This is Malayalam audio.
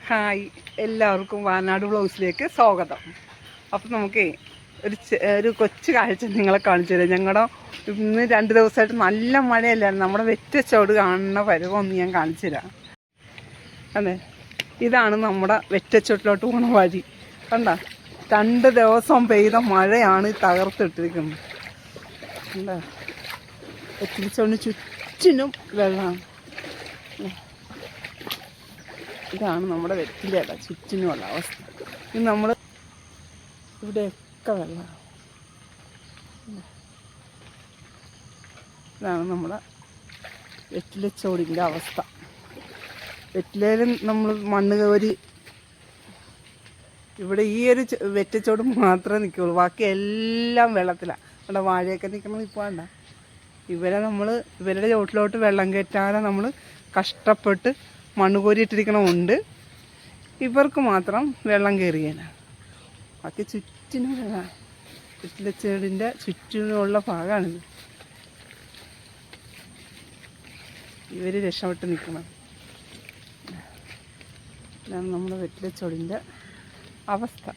ഹായ്, എല്ലാവർക്കും വാനാട് വ്ളോഗ്സിലേക്ക് സ്വാഗതം. അപ്പം നമുക്ക് ഒരു കൊച്ചു കാഴ്ച നിങ്ങളെ കാണിച്ചു തരാം. ഞങ്ങളുടെ ഇന്ന് 2 ദിവസമായിട്ട് നല്ല മഴയല്ലായിരുന്നു. നമ്മുടെ വെറ്റച്ചോട് കാണുന്ന പരുവമൊന്ന് ഞാൻ കാണിച്ചു തരാം. അതെ, ഇതാണ് നമ്മുടെ വെറ്റച്ചോട്ടിലോട്ട് പോകുന്ന വഴി. കണ്ട, 2 ദിവസം പെയ്ത മഴയാണ് തകർത്തിട്ടിരിക്കുന്നത്. കണ്ട, വെറ്റിലച്ചോടിന് ചുറ്റിനും വെള്ളമാണ്. ഇതാണ് നമ്മുടെ വെറ്റിലയുടെ ചുറ്റിനുമുള്ള അവസ്ഥ. ഇത് നമ്മൾ ഇവിടെയൊക്കെ വെള്ളമാണ്. ഇതാണ് നമ്മുടെ വെറ്റിലച്ചോടിൻ്റെ അവസ്ഥ. വെറ്റിലയിലും നമ്മൾ മണ്ണ് കോരി ഇവിടെ ഈ ഒരു വെറ്റച്ചോട് മാത്രമേ നിൽക്കുകയുള്ളൂ. ബാക്കി എല്ലാം വെള്ളത്തിലാണ്. അവിടെ വാഴയൊക്കെ നിൽക്കുന്നത് ഇപ്പോൾ വേണ്ട. ഇവരുടെ ചോട്ടിലോട്ട് വെള്ളം കയറ്റാതെ നമ്മൾ കഷ്ടപ്പെട്ട് മണ്ണ് കോരിയിട്ടിരിക്കണമുണ്ട്. ഇവർക്ക് മാത്രം വെള്ളം കയറിയല്ല. ബാക്കി ചുറ്റിനും വെള്ളം. വെറ്റിലച്ചേടിൻ്റെ ചുറ്റിനുമുള്ള ഭാഗമാണിത്. ഇവർ രക്ഷപ്പെട്ട് നിൽക്കണം. ഇതാണ് നമ്മുടെ വെറ്റിലച്ചോടിൻ്റെ അവസ്ഥ.